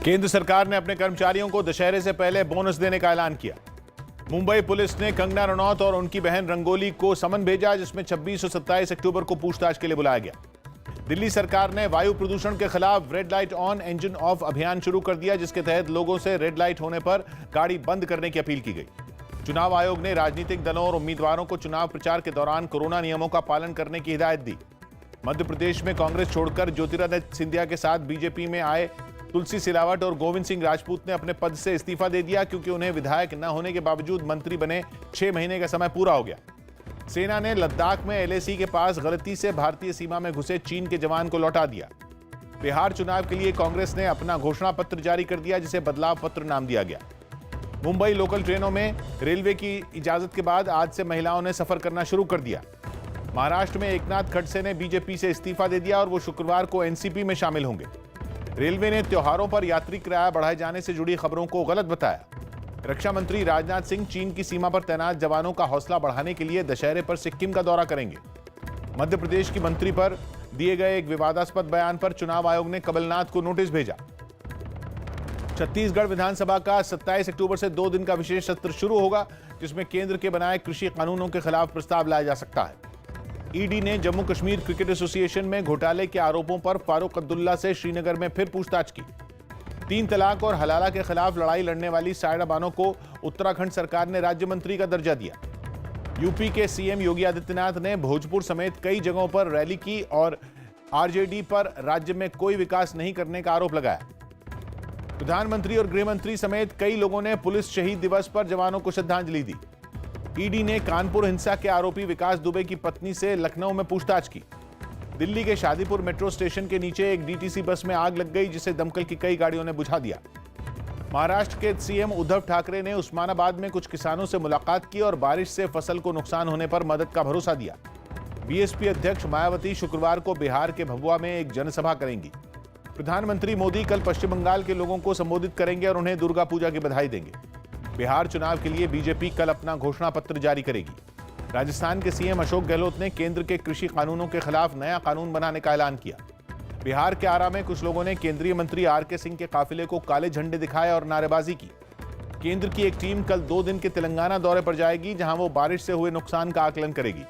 केंद्र सरकार ने अपने कर्मचारियों को दशहरे से पहले बोनस देने का ऐलान किया। मुंबई पुलिस ने कंगना रनौत और उनकी बहन रंगोली को समन भेजा, जिसमें 26 और 27 अक्टूबर को पूछताछ के लिए बुलाया गया। दिल्ली सरकार ने वायु प्रदूषण के खिलाफ red light on engine of अभियान शुरू कर दिया, जिसके तहत लोगों से रेड लाइट होने पर गाड़ी बंद करने की अपील की गई। चुनाव आयोग ने राजनीतिक दलों और उम्मीदवारों को चुनाव प्रचार के दौरान कोरोना नियमों का पालन करने की हिदायत दी। मध्य प्रदेश में कांग्रेस छोड़कर ज्योतिरादित्य सिंधिया के साथ बीजेपी में आए तुलसी सिलावट और गोविंद सिंह राजपूत ने अपने पद से इस्तीफा दे दिया, क्योंकि उन्हें विधायक न होने के बावजूद मंत्री बने 6 महीने का समय पूरा हो गया। सेना ने लद्दाख में एलएसी के पास गलती से भारतीय सीमा में घुसे चीन के जवान को लौटा दिया। बिहार चुनाव के लिए कांग्रेस ने अपना घोषणा पत्र जारी कर दिया, जिसे बदलाव पत्र नाम दिया गया। मुंबई लोकल ट्रेनों में रेलवे की इजाजत के बाद आज से महिलाओं ने सफर करना शुरू कर दिया। महाराष्ट्र में एकनाथ खड़से ने बीजेपी से इस्तीफा दे दिया और वो शुक्रवार को एनसीपी में शामिल होंगे। रेलवे ने त्योहारों पर यात्री किराया बढ़ाए जाने से जुड़ी खबरों को गलत बताया। रक्षा मंत्री राजनाथ सिंह चीन की सीमा पर तैनात जवानों का हौसला बढ़ाने के लिए दशहरे पर सिक्किम का दौरा करेंगे। मध्य प्रदेश की मंत्री पर दिए गए एक विवादास्पद बयान पर चुनाव आयोग ने कमलनाथ को नोटिस भेजा। छत्तीसगढ़ विधानसभा का 27 अक्टूबर से 2 दिन का विशेष सत्र शुरू होगा, जिसमें केंद्र के बनाए कृषि कानूनों के खिलाफ प्रस्ताव लाया जा सकता है। ईडी ने जम्मू कश्मीर क्रिकेट एसोसिएशन में घोटाले के आरोपों पर फारूक अब्दुल्ला से श्रीनगर में फिर पूछताछ की। 3 तलाक और हलाला के खिलाफ लड़ाई लड़ने वाली सायरा बानो को उत्तराखंड सरकार ने राज्य मंत्री का दर्जा दिया। यूपी के सीएम योगी आदित्यनाथ ने भोजपुर समेत कई जगहों पर रैली की और आरजेडी पर राज्य में कोई विकास नहीं करने का आरोप लगाया। प्रधानमंत्री और गृहमंत्री समेत कई लोगों ने पुलिस शहीद दिवस पर जवानों को श्रद्धांजलि दी। ईडी ने कानपुर हिंसा के आरोपी विकास दुबे की पत्नी से लखनऊ में पूछताछ की। दिल्ली के शादीपुर मेट्रो स्टेशन के नीचे एक डीटीसी बस में आग लग गई, जिसे दमकल की कई गाड़ियों ने बुझा दिया। महाराष्ट्र के सीएम उद्धव ठाकरे ने उस्मानाबाद में कुछ किसानों से मुलाकात की और बारिश से फसल को नुकसान होने पर मदद का भरोसा दिया। बीएसपी अध्यक्ष मायावती शुक्रवार को बिहार के भभुआ में एक जनसभा करेंगी। प्रधानमंत्री मोदी कल पश्चिम बंगाल के लोगों को संबोधित करेंगे और उन्हें दुर्गा पूजा की बधाई देंगे। बिहार चुनाव के लिए बीजेपी कल अपना घोषणा पत्र जारी करेगी। राजस्थान के सीएम अशोक गहलोत ने केंद्र के कृषि कानूनों के खिलाफ नया कानून बनाने का ऐलान किया। बिहार के आरा में कुछ लोगों ने केंद्रीय मंत्री आरके सिंह के काफिले को काले झंडे दिखाए और नारेबाजी की। केंद्र की एक टीम कल 2 दिन के तेलंगाना दौरे पर जाएगी, जहां वो बारिश से हुए नुकसान का आकलन करेगी।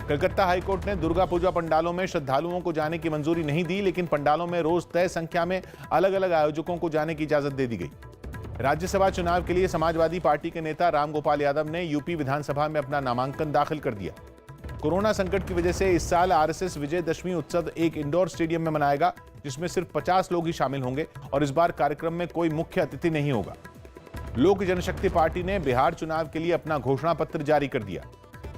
कलकत्ता हाईकोर्ट ने दुर्गा पूजा पंडालों में श्रद्धालुओं को जाने की मंजूरी नहीं दी, लेकिन पंडालों में रोज तय संख्या में अलग अलग आयोजकों को जाने की इजाजत दे दी गई। राज्यसभा चुनाव के लिए समाजवादी पार्टी के नेता रामगोपाल यादव ने यूपी विधानसभा में अपना नामांकन दाखिल कर दिया। कोरोना संकट की वजह से इस साल आरएसएस विजयदशमी उत्सव एक इंडोर स्टेडियम में मनाएगा, जिसमें सिर्फ 50 लोग ही शामिल होंगे और इस बार कार्यक्रम में कोई मुख्य अतिथि नहीं होगा। लोक जनशक्ति पार्टी ने बिहार चुनाव के लिए अपना घोषणा पत्र जारी कर दिया।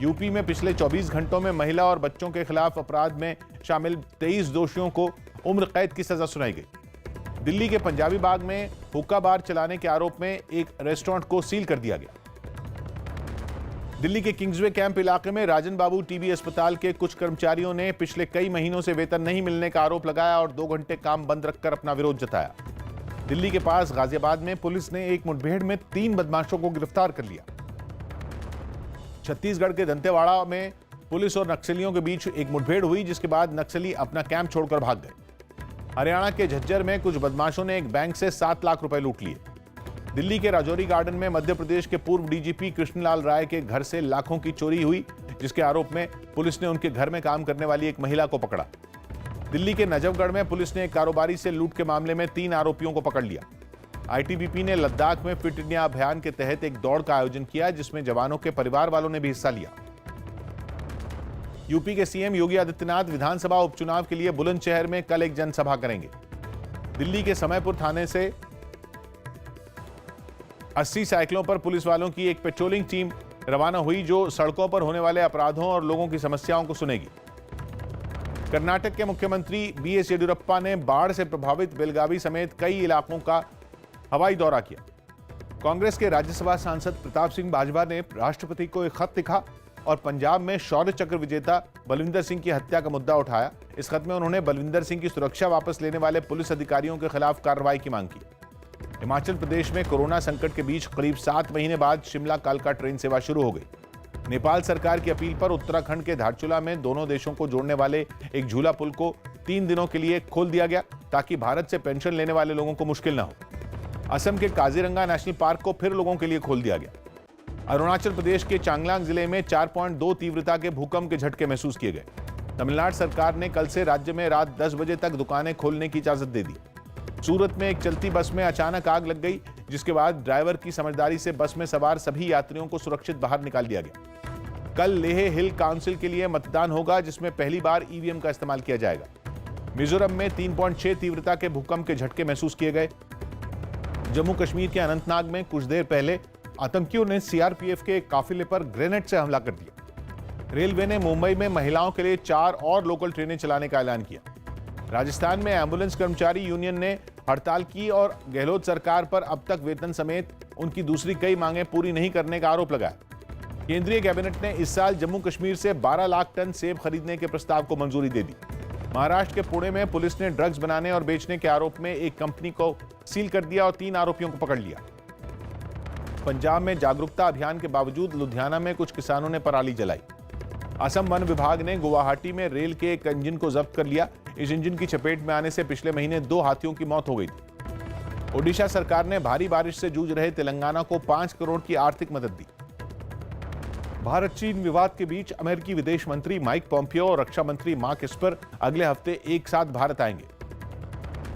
यूपी में पिछले 24 घंटों में महिला और बच्चों के खिलाफ अपराध में शामिल 23 दोषियों को उम्र कैद की सजा सुनाई गई। दिल्ली के पंजाबी बाग में हुक्का बार चलाने के आरोप में एक रेस्टोरेंट को सील कर दिया गया। दिल्ली के किंग्सवे कैंप इलाके में राजन बाबू टीबी अस्पताल के कुछ कर्मचारियों ने पिछले कई महीनों से वेतन नहीं मिलने का आरोप लगाया और 2 घंटे काम बंद रखकर अपना विरोध जताया। दिल्ली के पास गाजियाबाद में पुलिस ने एक मुठभेड़ में 3 बदमाशों को गिरफ्तार कर लिया। छत्तीसगढ़ के दंतेवाड़ा में पुलिस और नक्सलियों के बीच एक मुठभेड़ हुई, जिसके बाद नक्सली अपना कैंप छोड़कर भाग गए। हरियाणा के झज्जर में कुछ बदमाशों ने एक बैंक से 7 लाख रुपए लूट लिए। दिल्ली के राजौरी गार्डन में मध्य प्रदेश के पूर्व डीजीपी कृष्णलाल राय के घर से लाखों की चोरी हुई, जिसके आरोप में पुलिस ने उनके घर में काम करने वाली एक महिला को पकड़ा। दिल्ली के नजफगढ़ में पुलिस ने एक कारोबारी से लूट के मामले में 3 आरोपियों को पकड़ लिया। आईटीबीपी ने लद्दाख में फिट इंडिया अभियान के तहत एक दौड़ का आयोजन किया, जिसमें जवानों के परिवार वालों ने भी हिस्सा लिया। यूपी के सीएम योगी आदित्यनाथ विधानसभा उपचुनाव के लिए बुलंदशहर में कल एक जनसभा करेंगे। दिल्ली के समयपुर थाने से 80 साइकिलों पर पुलिस वालों की एक पेट्रोलिंग टीम रवाना हुई, जो सड़कों पर होने वाले अपराधों और लोगों की समस्याओं को सुनेगी। कर्नाटक के मुख्यमंत्री बीएस येदियुरप्पा ने बाढ़ से प्रभावित बेलगावी समेत कई इलाकों का हवाई दौरा किया। कांग्रेस के राज्यसभा सांसद प्रताप सिंह बाजवा ने राष्ट्रपति को एक खत लिखा और पंजाब में शौर्य चक्र विजेता बलविंदर सिंह की हत्या का मुद्दा उठाया। इस खत में उन्होंने बलविंदर सिंह की सुरक्षा वापस लेने वाले पुलिस अधिकारियों के खिलाफ कार्रवाई की मांग की। हिमाचल प्रदेश में कोरोना संकट के बीच करीब 7 महीने बाद शिमला कालका ट्रेन सेवा शुरू हो गई। नेपाल सरकार की अपील पर उत्तराखंड के धारचूला में दोनों देशों को जोड़ने वाले एक झूला पुल को 3 दिनों के लिए खोल दिया गया, ताकि भारत से पेंशन लेने वाले लोगों को मुश्किल न हो। असम के काजीरंगा नेशनल पार्क को फिर लोगों के लिए खोल दिया गया। अरुणाचल प्रदेश के चांगलांग जिले में 4.2 तीव्रता के भूकंप के झटके महसूस किए गए। तमिलनाडु सरकार ने कल से राज्य में रात 10 बजे तक दुकानें खोलने की इजाजत दे दी। सूरत में एक चलती बस में अचानक आग लग गई, जिसके बाद ड्राइवर की समझदारी से बस में सवार सभी यात्रियों को सुरक्षित बाहर निकाल दिया गया। कल लेह हिल काउंसिल के लिए मतदान होगा, जिसमें पहली बार ईवीएम का इस्तेमाल किया जाएगा। मिजोरम में 3.6 तीव्रता के भूकंप के झटके महसूस किए गए। जम्मू कश्मीर के अनंतनाग में कुछ देर पहले आतंकियों ने सीआरपीएफ के एक काफिले पर ग्रेनेड से हमला कर दिया। रेलवे ने मुंबई में महिलाओं के लिए 4 और लोकल ट्रेनें चलाने का ऐलान किया। राजस्थान में एम्बुलेंस कर्मचारी यूनियन ने हड़ताल की और गहलोत सरकार पर अब तक वेतन समेत उनकी दूसरी कई मांगें पूरी नहीं करने का आरोप लगाया। केंद्रीय कैबिनेट ने इस साल जम्मू कश्मीर से 12 लाख टन सेब खरीदने के प्रस्ताव को मंजूरी दे दी। महाराष्ट्र के पुणे में पुलिस ने ड्रग्स बनाने और बेचने के आरोप में एक कंपनी को सील कर दिया और 3 आरोपियों को पकड़ लिया। पंजाब में जागरूकता अभियान के बावजूद लुधियाना में कुछ किसानों ने पराली जलाई। असम वन विभाग ने गुवाहाटी में रेल के एक इंजन को जब्त कर लिया। इस इंजन की चपेट में आने से पिछले महीने 2 हाथियों की मौत हो गई थी। ओडिशा सरकार ने भारी बारिश से जूझ रहे तेलंगाना को 5 करोड़ की आर्थिक मदद दी। भारत चीन विवाद के बीच अमेरिकी विदेश मंत्री माइक पॉम्पियो और रक्षा मंत्री मार्क एस्पर अगले हफ्ते एक साथ भारत आएंगे।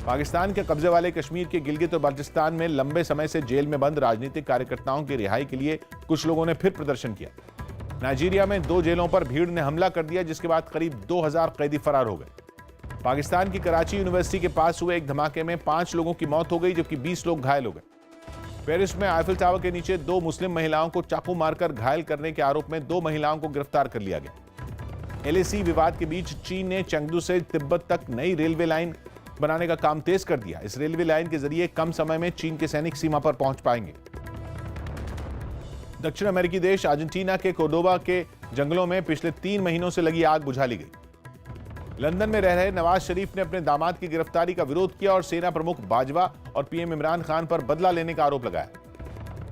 पाकिस्तान के कब्जे वाले कश्मीर के गिलगित और बाल्टिस्तान में लंबे समय से जेल में बंद राजनीतिक कार्यकर्ताओं की रिहाई के लिए कुछ लोगों ने फिर प्रदर्शन किया। नाइजीरिया में 2 जेलों पर भीड़ ने हमला कर दिया, जिसके बाद करीब 2000 कैदी फरार हो गए। पाकिस्तान की कराची यूनिवर्सिटी के पास हुए एक धमाके में 5 लोगों की मौत हो गई, जबकि 20 लोग घायल हो गए। पेरिस में आईफिल टावर के नीचे 2 मुस्लिम महिलाओं को चाकू मारकर घायल करने के आरोप में 2 महिलाओं को गिरफ्तार कर लिया गया। एलएसी विवाद के बीच चीन ने चेंगडू से तिब्बत तक नई रेलवे लाइन बनाने का काम तेज कर दिया। इस रेलवे लाइन के जरिए कम समय में चीन के सैनिक सीमा पर पहुंच पाएंगे। दक्षिण अमेरिकी देश अर्जेंटीना के कोर्डोबा के जंगलों में पिछले 3 महीनों से लगी आग बुझा ली गई। लंदन में रह रहे नवाज शरीफ ने अपने दामाद की गिरफ्तारी का विरोध किया और सेना प्रमुख बाजवा और पीएम इमरान खान पर बदला लेने का आरोप लगाया।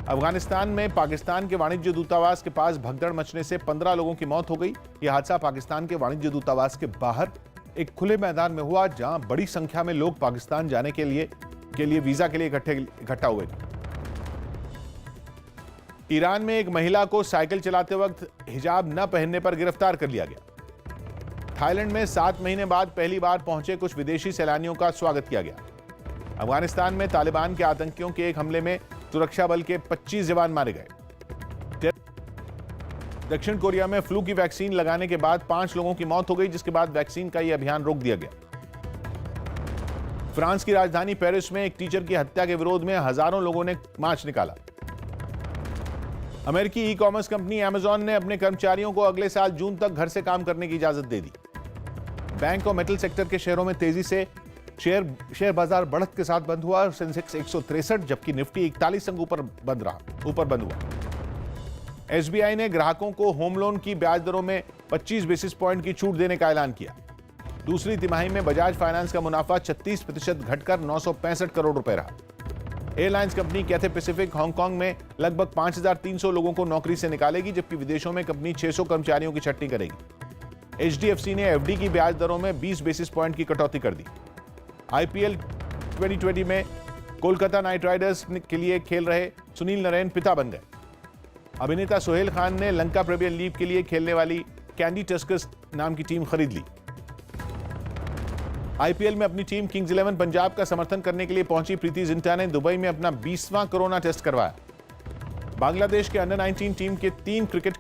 अफगानिस्तान में पाकिस्तान के वाणिज्य दूतावास के पास भगदड़ मचने से 15 लोगों की मौत हो गई। यह हादसा पाकिस्तान के वाणिज्य दूतावास के बाहर एक खुले मैदान में हुआ, जहां बड़ी संख्या में लोग पाकिस्तान जाने के लिए वीजा के लिए इकट्ठा हुए। ईरान में एक महिला को साइकिल चलाते वक्त हिजाब न पहनने पर गिरफ्तार कर लिया गया। थाईलैंड में 7 महीने बाद पहली बार पहुंचे कुछ विदेशी सैलानियों का स्वागत किया गया। अफगानिस्तान में तालिबान के आतंकियों के एक हमले में सुरक्षा बल के 25 जवान मारे गए। दक्षिण कोरिया में फ्लू की वैक्सीन लगाने के बाद 5 लोगों की मौत हो गई, जिसके बाद वैक्सीन का यह अभियान रोक दिया गया। फ्रांस की राजधानी पेरिस में एक टीचर की हत्या के विरोध में हजारों लोगों ने मार्च निकाला। अमेरिकी ई कॉमर्स कंपनी अमेजॉन ने अपने कर्मचारियों को अगले साल जून तक घर से काम करने की इजाजत दे दी। बैंक और मेटल सेक्टर के शेयरों में तेजी से शेयर बाजार बढ़त के साथ बंद हुआ। सेंसेक्स 163 जबकि निफ्टी 41 अंक ऊपर बंद हुआ। एसबीआई ने ग्राहकों को होम लोन की ब्याज दरों में 25 बेसिस पॉइंट की छूट देने का ऐलान किया। दूसरी तिमाही में बजाज फाइनेंस का मुनाफा 36% घटकर 965 करोड़ रुपए रहा। Airlines company Cathay Pacific Hong Kong में लगभग 5300 लोगों को नौकरी से निकालेगी, जबकि विदेशों में कंपनी 600 कर्मचारियों की छटनी करेगी। एचडीएफसी ने एफडी की ब्याज दरों में 20 बेसिस पॉइंट की कटौती कर दी। आईपीएल 2020 में कोलकाता नाइट राइडर्स के लिए खेल रहे सुनील नरेन पिता बन गए। अभिनेता सोहेल खान ने लंका प्रीमियर लीग के लिए खेलने वाली कैंडी टस्कर्स नाम की टीम खरीद ली। आईपीएल में अपनी टीम किंग्स 11 पंजाब का समर्थन करने के लिए पहुंची प्रीति जिंटा ने दुबई में अपना 20वां कोरोना टेस्ट करवाया। बांग्लादेश के अंडर 19 टीम के 3 क्रिकेटर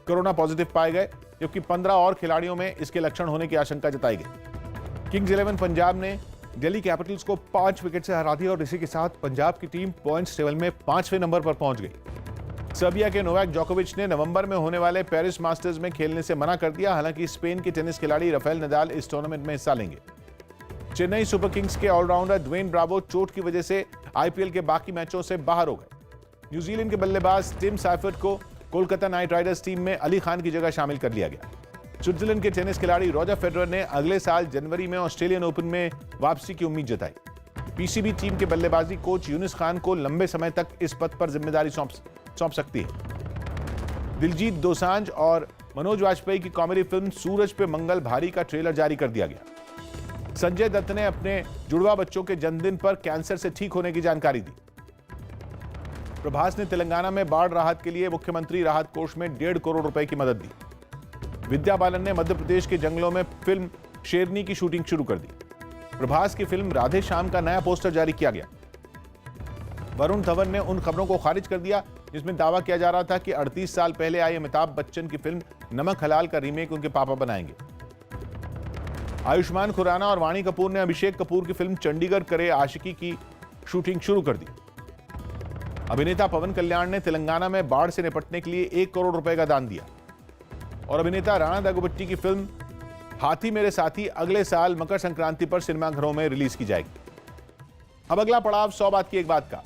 कोरोना पॉजिटिव पाए गए, जबकि 15 और खिलाड़ियों में इसके लक्षण होने की आशंका जताई गई। किंग्स 11 पंजाब ने दिल्ली कैपिटल्स को 5 विकेट से हरा दिया और इसी के साथ पंजाब की टीम पॉइंट्स टेबल में 5वें नंबर पर पहुंच गई। सर्बिया के नोवाक जोकोविच ने नवंबर में होने वाले पेरिस मास्टर्स में खेलने से मना कर दिया। हालांकि स्पेन के टेनिस खिलाड़ी राफेल नडाल इस टूर्नामेंट में हिस्सा लेंगे। चेन्नई सुपर किंग्स के ऑलराउंडर ड्वेन ब्रावो चोट की वजह से आईपीएल के बाकी मैचों से बाहर हो गए। न्यूजीलैंड के बल्लेबाज टिम साइफर्ट को कोलकाता नाइट राइडर्स टीम में अली खान की जगह शामिल कर लिया गया। स्विट्जरलैंड के टेनिस खिलाड़ी रॉजर फेडरर ने अगले साल जनवरी में ऑस्ट्रेलियन ओपन में वापसी की उम्मीद जताई। पीसीबी टीम के बल्लेबाजी कोच यूनुस खान को लंबे समय तक इस पद पर जिम्मेदारी सौंप सकती है। दिलजीत दोसांझ और मनोज वाजपेयी की कॉमेडी फिल्म सूरज पे मंगल भारी का ट्रेलर जारी कर दिया गया। संजय दत्त ने अपने जुड़वा बच्चों के जन्मदिन पर कैंसर से ठीक होने की जानकारी दी। प्रभास ने तेलंगाना में बाढ़ राहत के लिए मुख्यमंत्री राहत कोष में 1.5 करोड़ रुपए की मदद दी। विद्या बालन ने मध्य प्रदेश के जंगलों में फिल्म शेरनी की शूटिंग शुरू कर दी। प्रभास की फिल्म राधे श्याम का नया पोस्टर जारी किया गया। वरुण धवन ने उन खबरों को खारिज कर दिया जिसमें दावा किया जा रहा था कि 38 साल पहले आई अमिताभ बच्चन की फिल्म नमक हलाल का रीमेक उनके पापा बनाएंगे। आयुष्मान खुराना और वाणी कपूर ने अभिषेक कपूर की फिल्म चंडीगढ़ करे आशिकी की शूटिंग शुरू कर दी। अभिनेता पवन कल्याण ने तेलंगाना में बाढ़ से निपटने के लिए 1 करोड़ रुपए का दान दिया। और अभिनेता राणा दग्गुबट्टी की फिल्म हाथी मेरे साथी अगले साल मकर संक्रांति पर सिनेमाघरों में रिलीज की जाएगी। अब अगला पड़ाव 100 बात की एक बात का।